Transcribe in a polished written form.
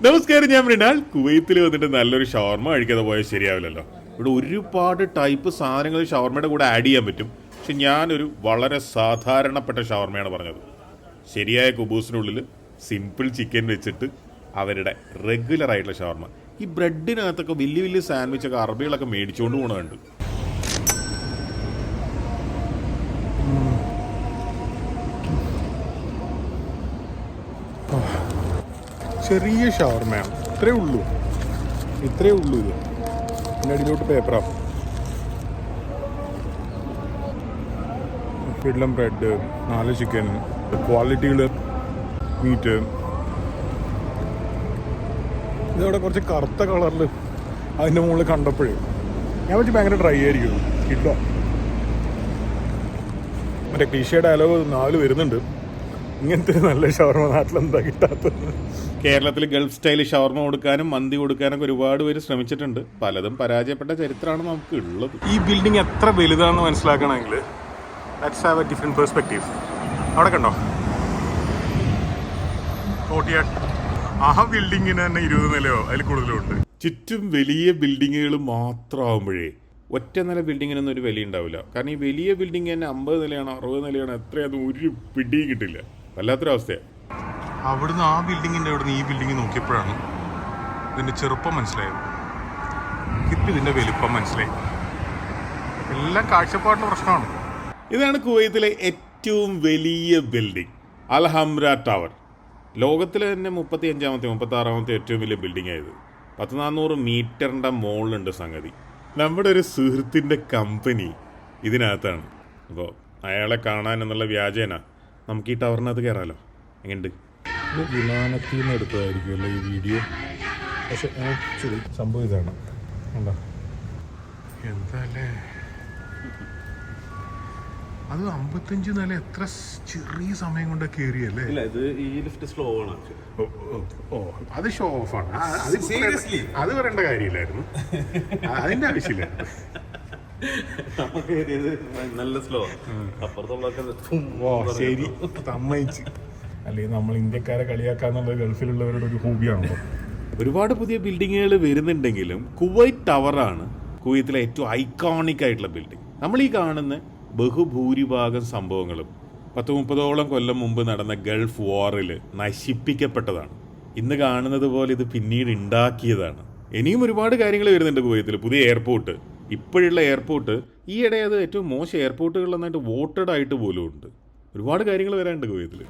നമസ്കാരം, ഞാൻ മൃണാൾ. കുവൈത്തിൽ വന്നിട്ട് നല്ലൊരു ഷവർമ കഴിക്കാതെ പോയാൽ ശരിയാവില്ലല്ലോ. ഇവിടെ ഒരുപാട് ടൈപ്പ് സാധനങ്ങൾ ഷവർമയുടെ കൂടെ ആഡ് ചെയ്യാൻ പറ്റും. പക്ഷെ ഞാനൊരു വളരെ സാധാരണപ്പെട്ട ഷവർമയാണ് പറഞ്ഞത്. ശരിയായ കുബൂസിനുള്ളിൽ സിമ്പിൾ ചിക്കൻ വെച്ചിട്ട് അവരുടെ റെഗുലർ ആയിട്ടുള്ള ഷവർമ. ഈ ബ്രെഡിനകത്തൊക്കെ വലിയ വലിയ സാൻഡ്വിച്ചൊക്കെ അറബികളൊക്കെ മേടിച്ചുകൊണ്ട് പോകുന്നുണ്ട്. ചെറിയ ഷവർമയാണ്, ഇത്രേ ഉള്ളൂ ഇത്. പിന്നെ അടിയിലോട്ട് പേപ്പറാണ്. കിഡ്ലം ബ്രെഡ്, 4 ചിക്കൻ, ക്വാളിറ്റികൾ മീറ്റ്. ഇതവിടെ കുറച്ച് കറുത്ത കളറിൽ അതിൻ്റെ മുകളിൽ കണ്ടപ്പോഴേ ഞാൻ വെച്ച് ഭയങ്കര ഡ്രൈ ആയിരിക്കും. കിഡ്ലോ മറ്റേ ക്ലീഷേ ഡയലോഗ് 4 വരുന്നുണ്ട്. ഇങ്ങനത്തെ നല്ല ഷവർമ നാട്ടിലെന്താ കിട്ടാത്തത്? കേരളത്തിൽ ഗൾഫ് സ്റ്റൈൽ ഷവർമ കൊടുക്കാനും മന്തി കൊടുക്കാനൊക്കെ ഒരുപാട് പേര് ശ്രമിച്ചിട്ടുണ്ട്. പലതും പരാജയപ്പെട്ട ചരിത്രമാണ് നമുക്ക് ഉള്ളത്. ഈ ബിൽഡിംഗ് എത്ര വലുതാണെന്ന് മനസ്സിലാക്കണമെങ്കിൽ let's have A different perspective. അവിടെ കണ്ടോ, ആ ബിൽഡിങ്ങിന് തന്നെ 20 നിലയോ അതിൽ കൂടുതലും ഉണ്ട്. ചുറ്റും വലിയ ബിൽഡിങ്ങുകൾ മാത്രമാകുമ്പോഴേ ഒറ്റ നില ബിൽഡിങ്ങിനൊന്നും ഒരു വില ഉണ്ടാവില്ല. കാരണം ഈ വലിയ ബിൽഡിംഗ് തന്നെ 50 നിലയാണോ 60 നിലയാണോ എത്രയാണെന്ന് ഒരു പിടിയും കിട്ടില്ല. വല്ലാത്തൊരവസ്ഥയാണ്. അവിടുന്ന് ആ ബിൽഡിങ്ങിൻ്റെ അവിടുന്ന് ഈ ബിൽഡിങ് നോക്കിയപ്പോഴാണ് ഇതിൻ്റെ ചെറുപ്പം മനസ്സിലായത്. ഇപ്പം ഇതിൻ്റെ വലുപ്പം മനസ്സിലായി. എല്ലാം കാഴ്ചപ്പാടിൻ്റെ പ്രശ്നമാണ്. ഇതാണ് കുവൈത്തിലെ ഏറ്റവും വലിയ ബിൽഡിംഗ്, അൽ ഹംറ ടവർ. ലോകത്തിലെ തന്നെ 35ാമത്തെ 36ാമത്തെ ഏറ്റവും വലിയ ബിൽഡിംഗ് ആയത്. 400 മീറ്ററിൻ്റെ മുകളിലുണ്ട് സംഗതി. നമ്മുടെ ഒരു സുഹൃത്തിൻ്റെ കമ്പനി ഇതിനകത്താണ്. അപ്പോൾ അയാളെ കാണാൻ എന്നുള്ള വ്യാജേന നമുക്ക് ഈ ടവറിനകത്ത് കയറാമല്ലോ. എങ്ങനെയുണ്ട്? വിമാനത്തിൽ നിന്ന് എടുത്തതായിരിക്കുമല്ലോ ഈ വീഡിയോ. പക്ഷെ ആക്ച്വലി സംഭവം ഇതാണ്. ഉണ്ടോ എന്താല്ലേ, അത് 55 നില എത്ര ചെറിയ സമയം കൊണ്ട് കയറിയല്ലേ? ഈ ലിഫ്റ്റ് സ്ലോ ആണ്. അത് ഷോ ഓഫ് ആണ്. അത് പറയേണ്ട കാര്യമില്ലായിരുന്നു, അതിന്റെ ആവശ്യമില്ല. നല്ല സ്ലോ. ശരി, സമ്മതിച്ച്. അല്ലെങ്കിൽ നമ്മൾ ഇന്ത്യക്കാരെ കളിയാക്കാന്നുള്ളത് ഗൾഫിലുള്ളവരുടെ ഒരു ഹോബിയാണല്ലോ. ഒരുപാട് പുതിയ ബിൽഡിങ്ങുകൾ വരുന്നുണ്ടെങ്കിലും കുവൈറ്റ് ടവറാണ് കുവൈത്തിലെ ഏറ്റവും ഐക്കോണിക് ആയിട്ടുള്ള ബിൽഡിംഗ്. നമ്മൾ ഈ കാണുന്ന ബഹുഭൂരിഭാഗം സംഭവങ്ങളും 30-30ഓളം കൊല്ലം മുമ്പ് നടന്ന ഗൾഫ് വാറിൽ നശിപ്പിക്കപ്പെട്ടതാണ്. ഇന്ന് കാണുന്നത് പോലെ ഇത് പിന്നീട് ഉണ്ടാക്കിയതാണ്. ഇനിയും ഒരുപാട് കാര്യങ്ങൾ വരുന്നുണ്ട് കുവൈത്തിൽ. പുതിയ എയർപോർട്ട്, ഇപ്പോഴുള്ള എയർപോർട്ട് ഈയിടെ അത് ഏറ്റവും മോശം എയർപോർട്ടുകളിൽ നന്നായിട്ട് വോട്ടഡ് ആയിട്ട് പോലും ഉണ്ട്. ഒരുപാട് കാര്യങ്ങൾ വരാനുണ്ട് കുവൈത്തിൽ.